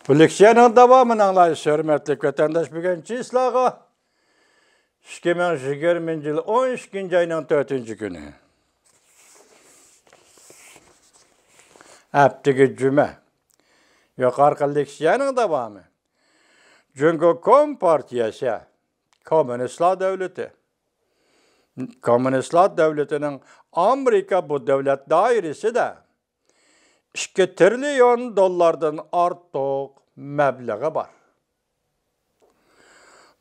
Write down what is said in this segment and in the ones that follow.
Bu leksiyanın davamını anlayış, hürmetli vatandaş, bugün çislağı 2020 yılı 12. ayının 4. günü. Hepteki cüme. Yukarı leksiyanın davamı. Çünkü Kompartiyası, Komünistler Devleti. Komünistler Devleti'nin Amerika bu devlet dairesi de 2 trilyon dolardan artıq məbləği var.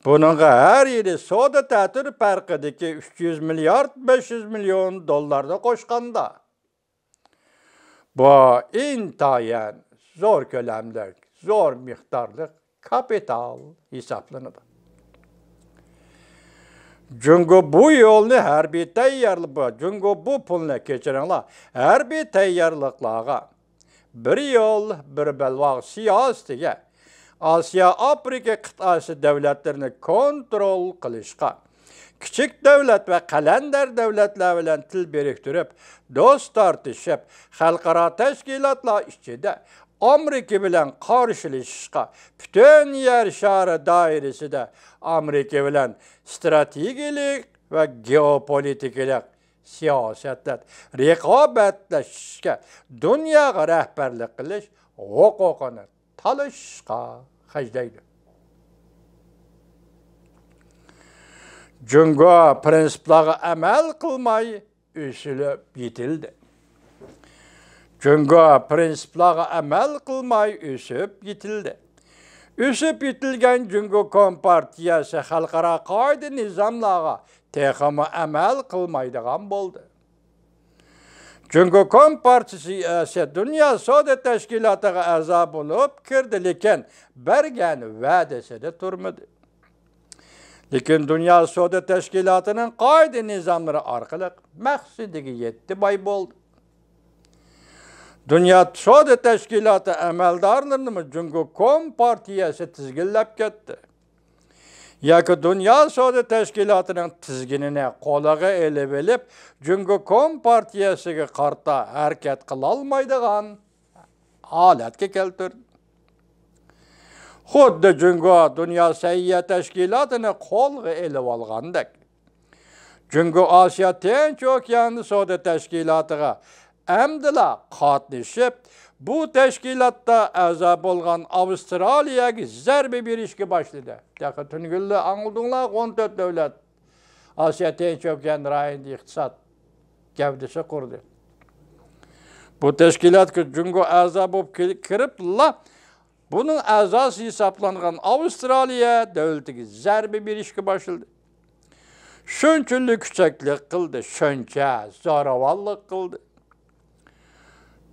Bunun her yeri soda tətir pərqidiki 300 milyard 500 milyon dolarda qoşqanda. Bu intayen zor köləmlik, zor miqdarlıq kapital hesaplanır. Çünkü bu yolunu her bir teyyarlığı, çünkü bu pulunu keçirenler her bir teyyarlıqlağa bir yol, bir belvaq siyasetiga Asiya Afrika kıtası devletlerini kontrol qilishqa, küçük devlet ve kalender devletler bilen til biriktirip, dost tartışıp, xalqaro teşkilatlar içinde Amerika bilen qarşılashishqa, bütün yer şarı dairesi de Amerika bilen stratejilik ve geopolitiklik siyasetler rekabetlashishga, dunyoga rahbarlik qilish huquqini talashishqa hajlaydi. Çünkü prensiplarga amal qilmay üsülüp yetildi. Çünkü prensiplarga amal qilmay üsüp yetildi. Üsüp yetilgen çünkü Kompartiyası xalqaro qoida nizamlarga texmi amal qilmaydigan bo'ldi. Çünkü Kompartiyası Dünya Savdo Teşkilatı'na a'zo bo'lib kirdi, lekin bergan va'dasida turmadi. Lekin Dünya Savdo Teşkilatı'nın qoida nizamları orqali maqsadiga yetdi, boy bo'ldi. Dünya Savdo Teşkilatı amaldorlarini çünkü Kompartiyası tizginlab ketdi. Yoki Dünya Savdo Teşkilatı'nın tizginini qo'liga elib olib, çünkü Kompartiyasiga qarta harakat qila olmaydigan holatga keltirdi. Xuddi çünkü Dünya Sayyiya Teşkilatı'ni qo'lga elib olgandek. Çünkü Asiya Tinch Okeani Savdo Teşkilatı'ga emdila qatnashib, bu teşkilatta a'zo bo'lgan Avustraliyaga zarba berishga boshladi. Yaqin tungilli anıldыңlar 14 devlet Asiya Tinch Okeani rayonida iqtisod gavdasi qurdi. Bu teşkilatga Jungo a'zo bo'lib kiribdilar. Bunun a'zosi hisoblangan Avustraliya davlatiga zarba berishga boshladi. Shunchalik kuchaklik qildi, shuncha zo'ravonlik qildi.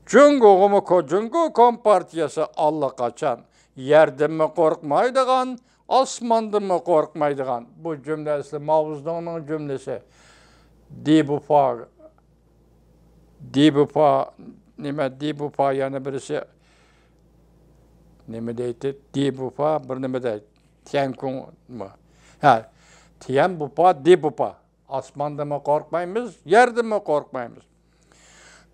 Jungo Kompartiyası allaqachon yerdan mi qo'rqmaydigan, osmondan mi qo'rqmaydigan. Bu cümlesi Mao cümlesi. Dibupa yani birisi nima deydi? Dibupa bir nima deydi? Tiankun mu? Ha, Dibupa. Osmondan mi qo'rqmaymiz, yerdan mi qo'rqmaymiz?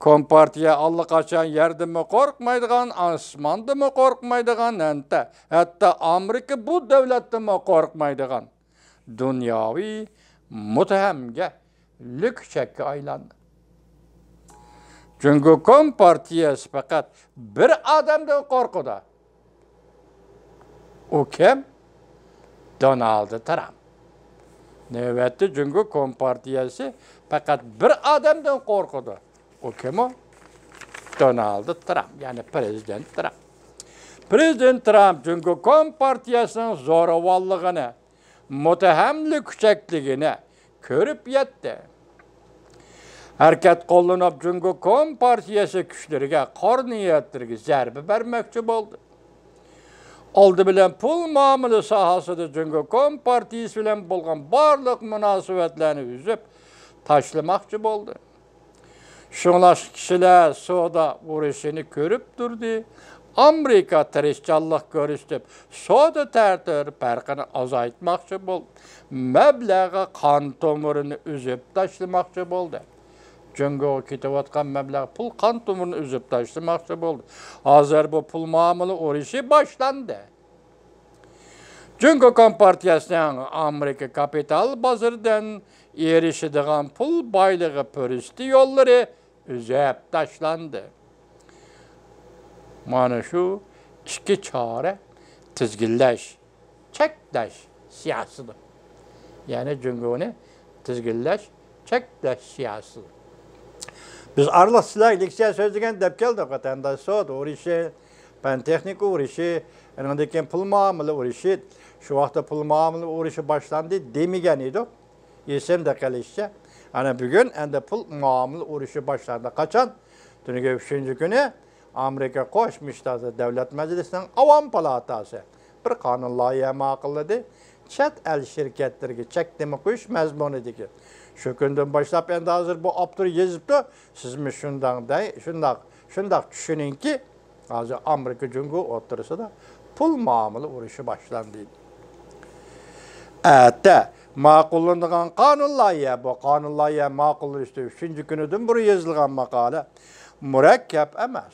Kompartiya allaqachon yerdan mi qo'rqmaydigan, osmondan mi qo'rqmaydigan, hatta Amerika bu davlatdan mi qo'rqmaydigan dunyoviy mutahamga lükçekka aylandi. Çünkü Kompartiyası fakat bir adamdan qo'rqadi. O kim? Donald Trump. Növbette çünkü Kompartiyası fakat bir adamdan qo'rqadi. O kim o? Donald Trump, yani Prezident Trump. Prezident Trump çünkü Kompartiyasının zo'ravonligini, mutahamlik kuchakligini ko'rib yetdi. Harakat qo'llanib çünkü Kompartiyası kuchlariga, qonuniyatlarga zarba bermoqchi bo'ldi. Oldi bilan pul muomala sohasida çünkü Kompartiyasi bilan bo'lgan barliq munosabatlarni uzib tashlamoqchi bo'ldi. Şunlar kişiler soda uğraşını görüp durdu. Amerika tirishchanlik ko'rsatib, soda tartib farqini azaytmoqchi bo'ldi. Mablağı qon tomirini uzib tashlamoqchi bo'ldi. Cungo'ga ketayotgan mablag' pul qon tomirini uzib tashlamoqchi bo'ldi. Hozir bu pul muomala urushi boshlandi. Jungo Kompartiyasining Amerika kapital bozoridan erishadigan pul boyligi puristi yo'llari uzib tashlandi. Mana shu ikki chora tizginlash, cheklash siyosati. Ya'ni Jungoni tizginlash, cheklash siyosati. Biz aralıq silah leksiya sözlügen dep keldik vatandaş soğudu uğraşı, ben texnik uğraşı, yanındaki pul muamele uğraşı, şu vaxta pul muamele uğraşı başlandı demigen idi. Yesem de kalışça. Hani bugün ende pul muamele uğraşı başlandı. Kaçan? Dünüge 3. günü Amerika Koşmuştası Devlet Meclisi'nin Avam Palatası bir kanun layihə maqılladı. Çet el şirketlerine çekdimi kuş mezmunu diki. Şu günden başlap endi hazır bu aptır yazıptı. Siz mi şundak düşünün ki hazır Amerika Cumhuriyeti oturursa da pul muamele uğraşı başlandı. Evet, maqullandıgan kanun layihə, bu kanun layihə maqullanıştı. 3. günüdün buraya yazılgan makale mürekkep emas.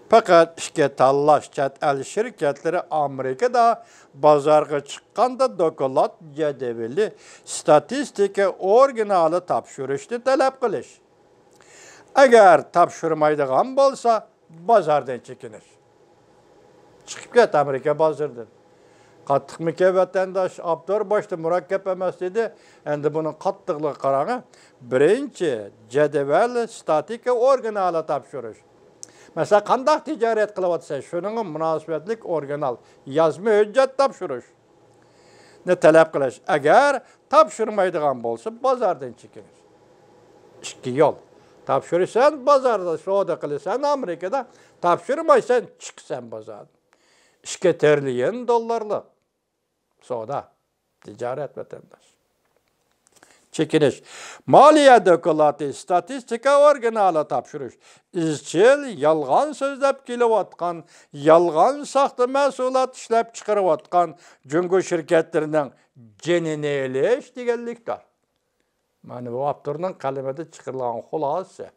Fakat işke tallaş çet el şirketleri Amerika'da bazarga çıkkanda dokulat cedeveli statistike originalı tapşırışını talep kılış. Eğer tapşırmaydıgan bolsa bazardan çekinir. Çıkıp get Amerika bazardan. Kattık mıke vatandaş abdur başta mürekkep emas dedi. Endi bunun kattıklığı karanı birinci cedevel statike originalı tapşırış. Mesela qandaq ticaret qılıvatsa, şunun münasibetlik orijinal yazma hüccet tapşırış. Ne talep qilish? Eğer tapşırmaydigan bolsa, bazardan çekinir. İki yol. Tapşırırsan bazarda soda qilsan Amerikada, tapşırmaysan çıksan bazardan. İşke terliyen dollarlık. Soda. Ticaret vatandaş. Çekiniş. Maliye dokulatı, statistika originalı tapşırış. İzçil, yalgan sözlep kelivatkan, yalgan saxta mesulat işlep çıkarıvatkan Cungo şirketlerinin cenini eleş degenlikler. Mani bu aptırının kalimede çıkarılan hulası.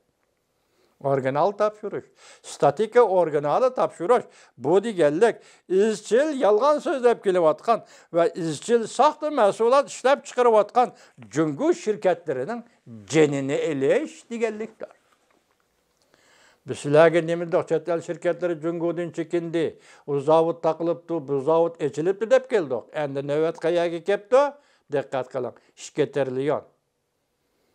Orijinal tapşırış. Statika orijinalı tapşırış. Bu degenlik izçil yalgan sözlep kelivatkan ve izçil saxta mesulat işlep çıkarıvatkan Cungo şirketlerinin cenini eleş degenlikler. Bizlerge nemildik çet el şirketleri Cungo'dan çekindi. O zavut takılıptı, bu zavut eçilipti dep geldik. Endi nöbet kayaga kepti. Dikkat kılın. İşketerliyon.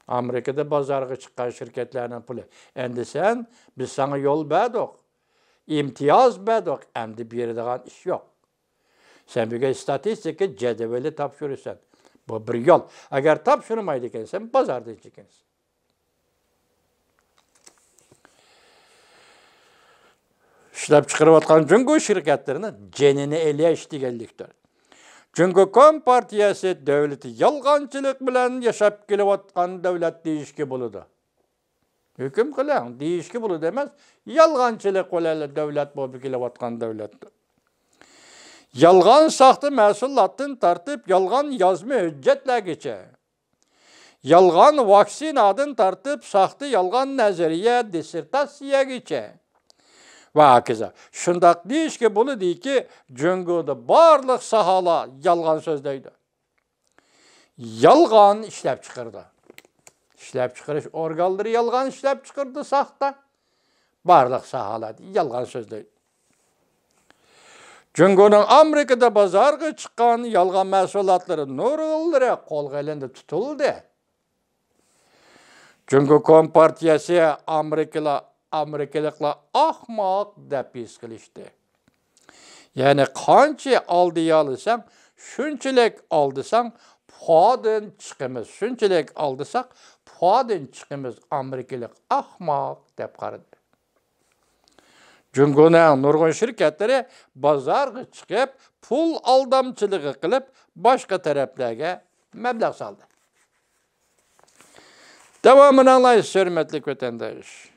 Amerika'da bazarga çıkan şirketlerinin pulu. Endi sen, biz sana yol verdik. İmtiyaz verdik. Endi berdiğin iş yok. Sen bir istatistika cedeveli tapşırırsan. Bu bir yol. Eğer tapşırmaydı sen bazardan çekinsin. İşlep çıkarıvatkan Cungo şirketlerinin cenini eleş degenlikler. Cungo Kompartiyası devleti yalgancılık bilen yaşap kelivatkan devlet değişki buludu. Hüküm kılan değişki bulu demez, yalgancılık olalı devlet bu kelivatkan devlettir. Yalgan sahtı mesulatın tartıp yalgan yazma hüccetle geçe. Yalgan vaksin adın tartıp sahtı yalgan nezeriye, disertasiye geçe. Ve hakeza. Şundak deyiş ki bunu deyik ki Cungo'da barlıq sahala yalgan sözdeydi. Yalgan işlep çıkırdı. İşlep çıkırış orgalları yalgan işlep çıkırdı saxta. Barlıq sahala yalgan sözdeydi. Cungo'nun Amerika'da bazarga çıkan yalgan mesulatları nurulları kolga elinde tutuldu. Cungo Kompartiyası Amerikalıkla ahmaq dep his qilishdi. Yani qancha aldı alırsan, şunchalik aldısan, puadın çıkımız. Şunchalik aldısak, puadın çıkımız Amerikalık ahmaq dep qaradı. Cungo'nun nurgun şirketleri bazarga çıkıp, pul aldamçılığı qilib, başka taraflarga mablag' saldı. Devamını anlayış, hürmetli vatandaş.